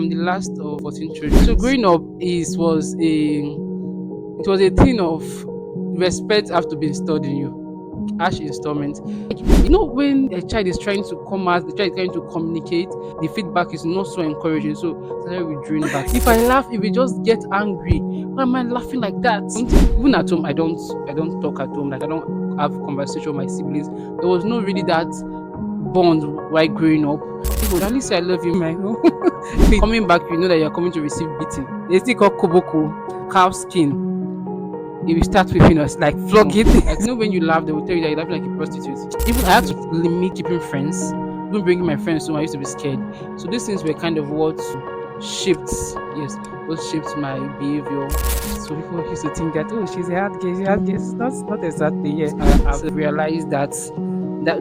am the last of 14 children. So growing up it was a thing of respect have to be installed in you. Harsh installment. When a child is trying to come out, the child is trying to communicate, the feedback is not so encouraging. So started withdrawing back. If I laugh, if we just get angry, why am I laughing like that? Even at home, I don't talk at home. Like I don't have conversation with my siblings. There was no really that bond while growing up. People would only say I love you in my home. Coming back, you know that you're coming to receive beating. They still call koboko, cow skin. He will start whipping us, like flog it. Like, when you laugh, they will tell you that you're laughing like a prostitute. Even I had to limit keeping friends, even bringing my friends home. I used to be scared. So these things were kind of what shaped, yes, what shaped my behavior. So people used to think that, oh, she's a hard girl, she's a hard girl. It's not exactly, yeah. I've realized that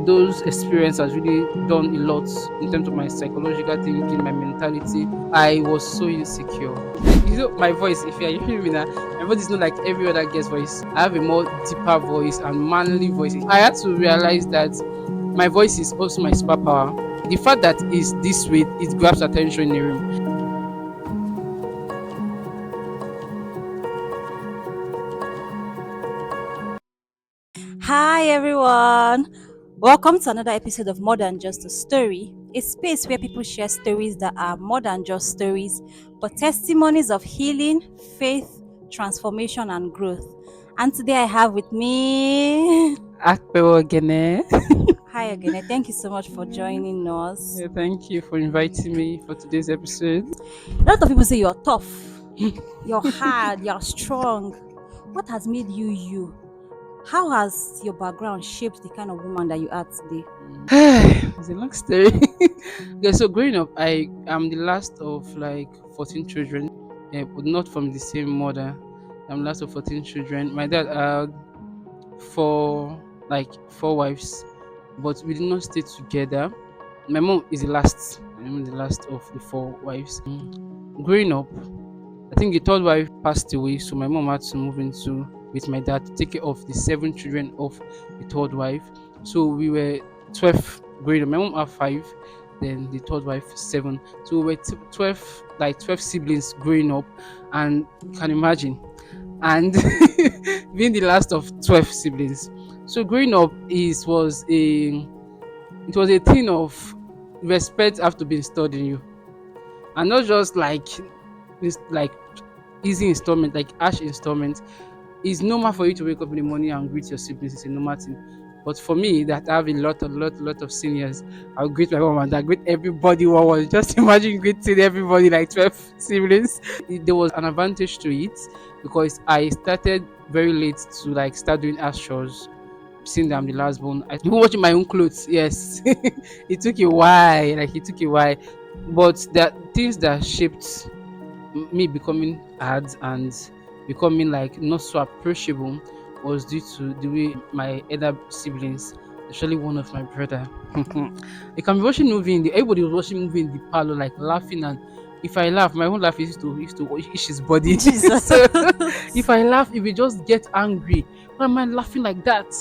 those experiences has really done a lot in terms of my psychological thinking, my mentality. I was so insecure. My voice, if you're hearing me now, my voice is not like every other girl's voice. I have a more deeper voice and manly voice. I had to realize that my voice is also my superpower. The fact that it's this way, it grabs attention in the room. Hi everyone, welcome to another episode of More Than Just a Story, a space where people share stories that are more than just stories, but testimonies of healing, faith, transformation, and growth. And today I have with me. Oghene. Hi Oghene, thank you so much for joining us. Yeah, thank you for inviting me for today's episode. A lot of people say you're tough, you're hard, you're strong. What has made you you? How has your background shaped the kind of woman that you are today? It's a long story. Okay, so growing up, I am the last of like 14 children, but not from the same mother. I'm last of 14 children. My dad had four wives, but we did not stay together. My mom is the last. My mom is the last of the four wives. Growing up, I think the third wife passed away, so my mom had to move into with my dad to take care of the seven children of the third wife. So we were 12 growing up. My mom had five, then the third wife seven. So we were 12, like 12 siblings growing up, and you can imagine. And being the last of 12 siblings. So growing up it was a thing of respect have to be installed in you, and not just like this like easy installment, like harsh installment. It's normal for you to wake up in the morning and greet your siblings. It's a normal thing. But for me, that I have a lot of seniors, I'll greet my mom and I greet everybody one was. Just imagine greeting everybody like 12 siblings. There was an advantage to it because I started very late to like start doing house chores. Seeing that I'm the last born, I even watching my own clothes. Yes, it took a while. Like it took a while, but the things that shaped me becoming hard and becoming like not so approachable was due to the way my other siblings, especially one of my brother. You can be watching movie everybody was watching movie in the parlor, like laughing, and if I laugh, my own laugh used to itch his body. Jesus. So if I laugh, if we just get angry, why am I laughing like that?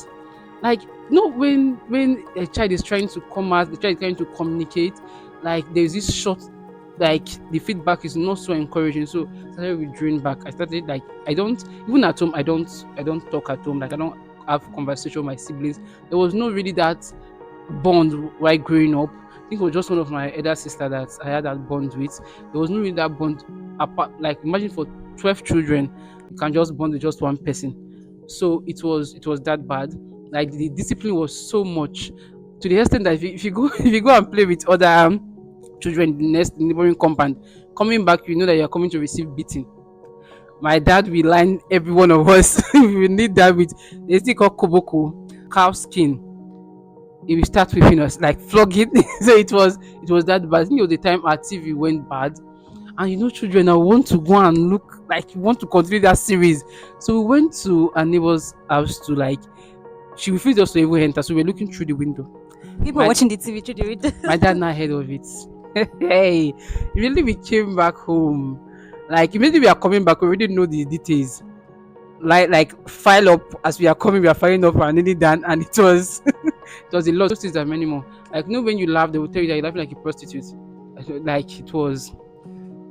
Like when a child is trying to come out, the child is trying to communicate, like there's this short, like the feedback is not so encouraging. So I started withdrawing back. I started like I don't even at home, I don't talk at home. Like I don't have conversation with my siblings. There was no really that bond while growing up. I think it was just one of my elder sister that I had that bond with. There was no really that bond apart. Like imagine for 12 children, you can just bond with just one person. So it was that bad. Like the discipline was so much to the extent that if you go if you go and play with other children in the next neighboring compound, coming back, you know that you're coming to receive beating. My dad will line every one of us. We need that with they still call koboko, cow skin. He will start whipping us, like flog it. So it was that bad. I think it was the time our TV went bad. And children now want to go and look like want to continue that series. So we went to a neighbor's house to like she refused us to even enter. So we were looking through the window. People My watching the TV through the window. my dad now heard of it. Hey, immediately we came back home. Like immediately we are coming back, we already know the details. Like file up as we are coming, we are filing up and nearly done, and it was it was a lot. Those things are many more. Like when you laugh, they will tell you that you're laughing like a prostitute. Like it was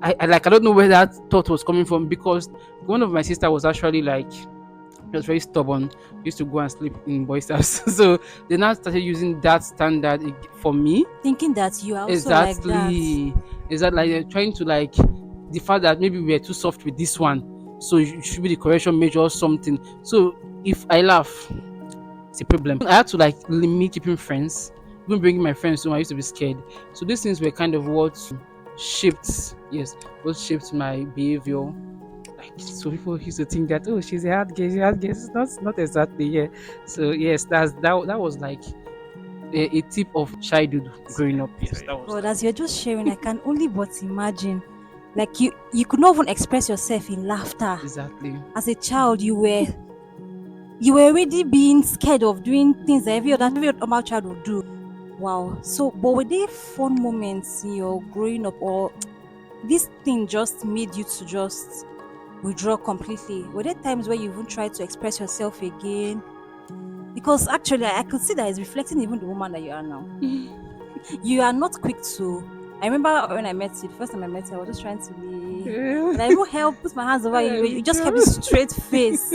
I don't know where that thought was coming from, because one of my sister was actually like, she was very stubborn, used to go and sleep in boys' house. So they now started using that standard for me. Thinking that you are also like that. Exactly. Is that like they're trying to like the fact that maybe we are too soft with this one, so it should be the correction measure or something. So if I laugh, it's a problem. I had to like limit keeping friends, even bringing my friends home. I used to be scared. So these things were kind of what shaped, yes, what shaped my behavior. Like, so people used to think that, oh, she's a hard girl, she's a hard girl. It's not exactly, yeah. So yes, that was like a tip of childhood growing up. Yes, that was God, that. as you're just sharing, I can only but imagine. Like you could not even express yourself in laughter. Exactly. As a child, you were already being scared of doing things that every other normal child would do. Wow. So, but were there fun moments in your growing up, or this thing just made you to just withdraw completely? Were there times where you even tried to express yourself again? Because actually, I could see that it's reflecting even the woman that you are now. You are not quick to. I remember when I met you, the first time I met you, I was just trying to be. Yeah. And I even help put my hands over you. Me You just kept too. a straight face.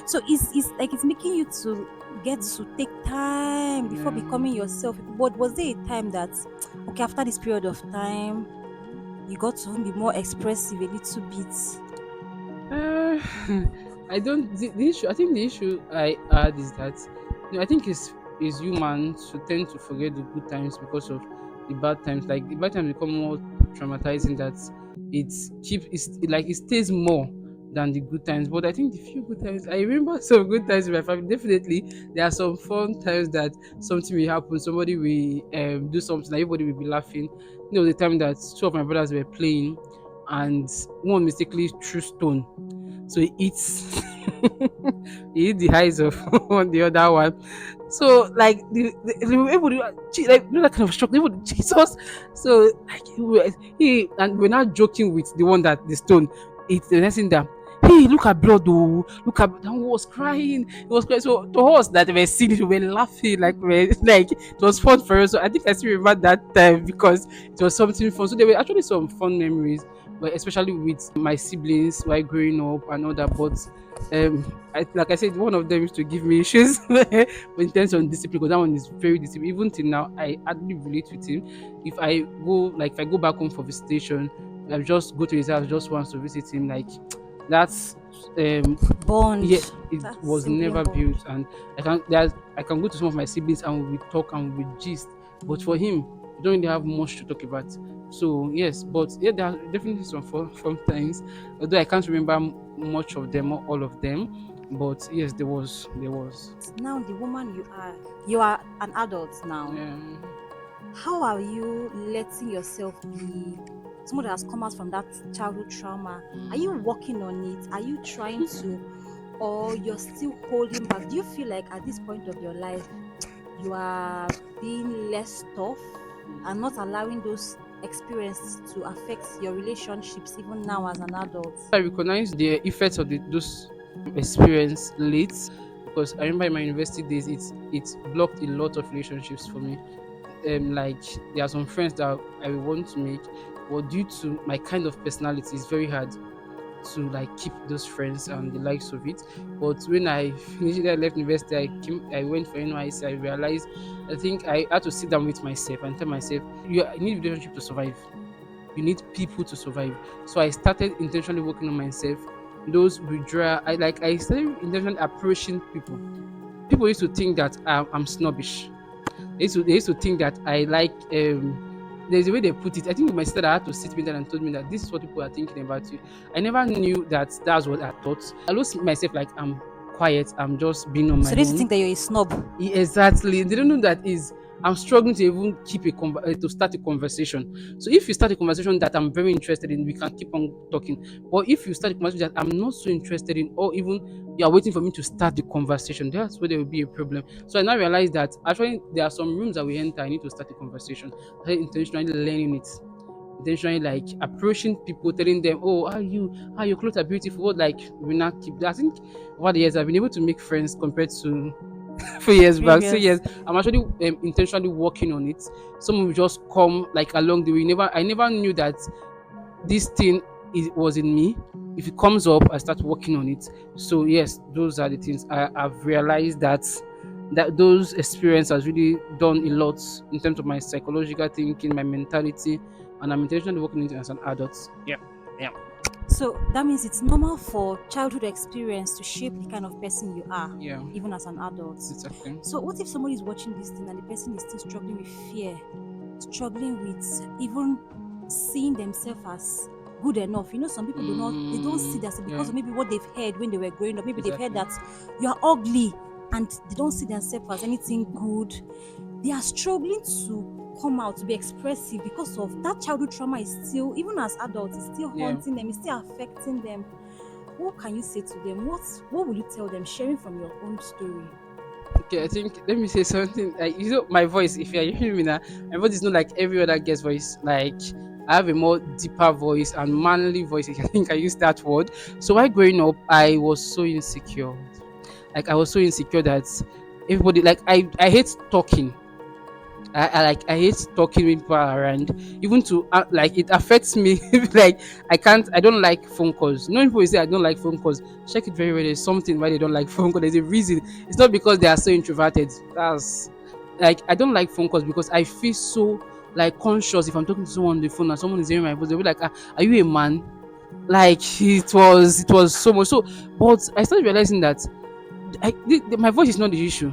So it's like it's making you to get to take time before Yeah. becoming yourself. But was there a time that, okay, after this period of time, you got to even be more expressive a little bit? Uh, I don't. The issue. I think the issue I had is that, I think is human to tend to forget the good times because of the bad times. Like the bad times become more traumatizing. That it stays more than the good times. But I think the few good times, I remember some good times with my family. Definitely, there are some fun times that something will happen. Somebody will do something. Everybody will be laughing. The time that two of my brothers were playing, and one mistakenly threw stone, so he eats he eat the eyes of the other one. So like everybody like that kind of shock. Everybody, Jesus. So like he and we're not joking with the one that the stone. It's the next thing that, hey, look at blood, oh, look at that one was crying. He was crying. So to us that were seeing it, we were laughing like we like it was fun for us. So I think I still remember that time because it was something fun. So there were actually some fun memories, but especially with my siblings while growing up and all that. But like I said, one of them used to give me issues in terms of discipline, because that one is very disciplined. Even till now, I hardly relate with him. If I go back home for visitation, I just go to his house just once to visit him. Like that's um Bond. yeah, it That's was simply never bond. built. And I can go to some of my siblings and we talk and we gist, but for him, we don't really have much to talk about. So yes, but yeah, there are definitely some fun times, although I can't remember much of them or all of them. But yes, there was. Now the woman you are an adult now. um, How are you letting yourself be someone that has come out from that childhood trauma? Are you working on it? Are you trying to, or you're still holding back? Do you feel like at this point of your life you are being less tough and not allowing those experiences to affect your relationships even now as an adult? I recognize the effects of those experience late, because I remember in my university days, it's blocked a lot of relationships for me. Like there are some friends that I want to make, but due to my kind of personality, it's very hard to like keep those friends and the likes of it. But when I finished, I left university, I went for NYC. I realized, I think I had to sit down with myself and tell myself, you need relationship to survive. You need people to survive. So I started intentionally working on myself. Those withdrawal, I started intentionally approaching people. People used to think that I'm snobbish. They used to think that I like there's a way they put it. I think my sister had to sit me down and told me that this is what people are thinking about you. I never knew that that's what I thought. I always see myself like I'm quiet, I'm just being on So my they used to own. think that you're a snob. Exactly. They don't know that is I'm struggling to even to start a conversation. So if you start a conversation that I'm very interested in, we can keep on talking. But if you start a conversation that I'm not so interested in, or even you are waiting for me to start the conversation, that's where there will be a problem. So I now realize that actually there are some rooms that we enter. I need to start a conversation. I intentionally learning it, intentionally like approaching people, telling them, "Oh, how your clothes are beautiful." What like we not keep that. I think over the years I've been able to make friends compared to 3 years back. So Previous. yes, I'm actually intentionally working on it. Some will just come like along the way. I never knew that this thing was in me. If it comes up, I start working on it. So yes, those are the things I've realized that those experience has really done a lot in terms of my psychological thinking, my mentality, and I'm intentionally working into it as an adult. Yeah, yeah, So that means it's normal for childhood experience to shape the kind of person you are, yeah, even as an adult. exactly. So what if somebody is watching this thing and the person is still struggling with fear, struggling with even seeing themselves as good enough? You know, some people they don't see themselves Yeah, because of maybe what they've heard when they were growing up. Maybe they've heard exactly. that you are ugly and they don't see themselves as anything good. They are struggling to come out to be expressive because of that childhood trauma is still, even as adults, is still Yeah. haunting them, it's still affecting them. What can you say to them? What will you tell them, sharing from your own story? Okay, I think let me say something. Like, my voice. If you're hearing me now, my voice is not like every other guest voice. Like, I have a more deeper voice and manly voice. I think I use that word. So while growing up, I was so insecure. Like, I was so insecure that everybody, like, I hate talking. I hate talking with people around. Even to like it affects me. Like, I don't like phone calls. You know, people will say I don't like phone calls. Check it very well. There's something why they don't like phone calls. There's a reason. It's not because they are so introverted. That's like, I don't like phone calls because I feel so like conscious if I'm talking to someone on the phone and someone is hearing my voice. They'll be like, "Are you a man?" Like, it was so much. So, but I started realizing that my voice is not the issue.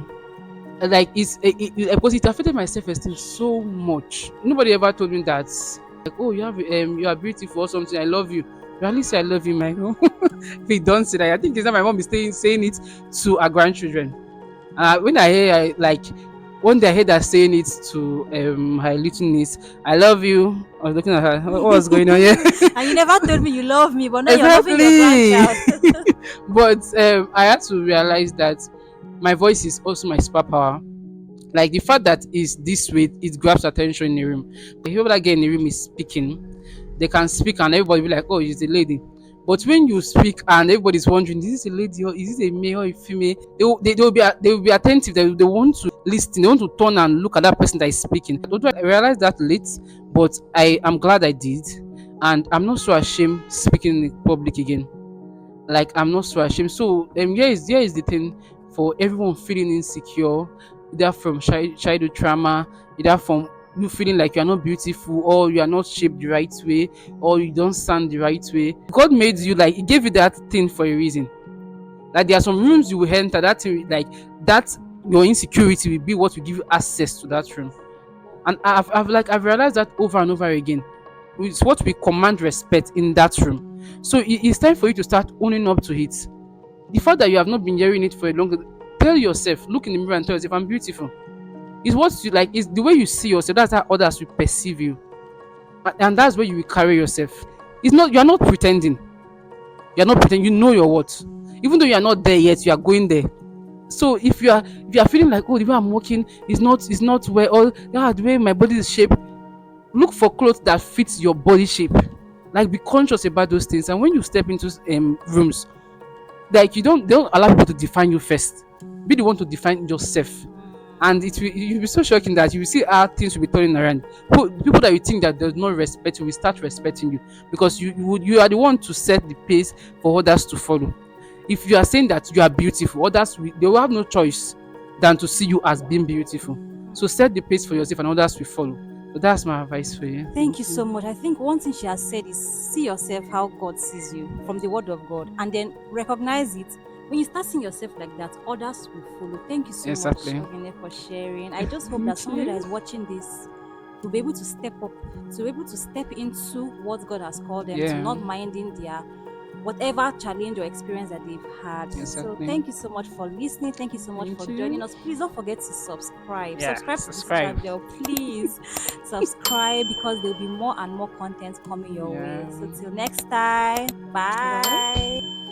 Like, because it affected my self-esteem so much. Nobody ever told me that, like, oh, you are beautiful or something, I love you. You at least say I love you, my home. If you don't say that, I think it's that my mom is saying it to our grandchildren. When I hear, like, one day I heard her saying it to her little niece, I love you. I was looking at her, what was going on here? And you never told me you love me, but now you're loving your Exactly. grandchild. But I had to realize that my voice is also my superpower. Like, the fact that is this way, it grabs attention in the room. The people that get in the room is speaking, they can speak and everybody be like, oh, she's a lady. But when you speak and everybody's wondering, is this a lady or is this a male or a female? They will be attentive. They want to listen. They want to turn and look at that person that is speaking. Although I realized that late, but I am glad I did, and I'm not so ashamed speaking in public again. Like, I'm not so ashamed. So here is the thing for everyone feeling insecure, either from childhood trauma, either from you feeling like you are not beautiful or you are not shaped the right way or you don't stand the right way. God made you, like, He gave you that thing for a reason. Like, there are some rooms you will enter that thing, like that, your insecurity will be what will give you access to that room. And I've realized that over and over again. It's what we command respect in that room. So it's time for you to start owning up to it. The fact that you have not been hearing it for a long, tell yourself, look in the mirror and tell yourself, I'm beautiful. It's what you like, it's the way you see yourself, that's how others will perceive you. And that's where you will carry yourself. It's not, you're not pretending. You're not pretending, you know your what. Even though you are not there yet, you are going there. So if you are feeling like, oh, the way I'm walking is not where, or the way my body is shaped, look for clothes that fits your body shape. Like, be conscious about those things. And when you step into rooms, like, you don't allow people to define you first. Be the one to define yourself. And you'll be so shocking that you will see how things will be turning around. People that you think that does not respect you will start respecting you, because you are the one to set the pace for others to follow. If you are saying that you are beautiful, they will have no choice than to see you as being beautiful. So set the pace for yourself and others will follow. So that's my advice for you. Thank Thank you you. so much. I think one thing she has said is see yourself how God sees you from the word of God and then recognize it. When you start seeing yourself like that, others will follow. Thank you so much, Exactly. Oghene, for sharing. I just hope that Thank somebody that is you. watching this will be able to step up, to be able to step into what God has called them, to Yeah. not minding their whatever challenge or experience that they've had. So Exactly. thank you so much for listening. Thank you so much for Thank joining you. us. Please don't forget to subscribe. Yeah. Subscribe to this Subscribe. channel. Please subscribe because there'll be more and more content coming your way. Yeah. So till next time, Bye. bye.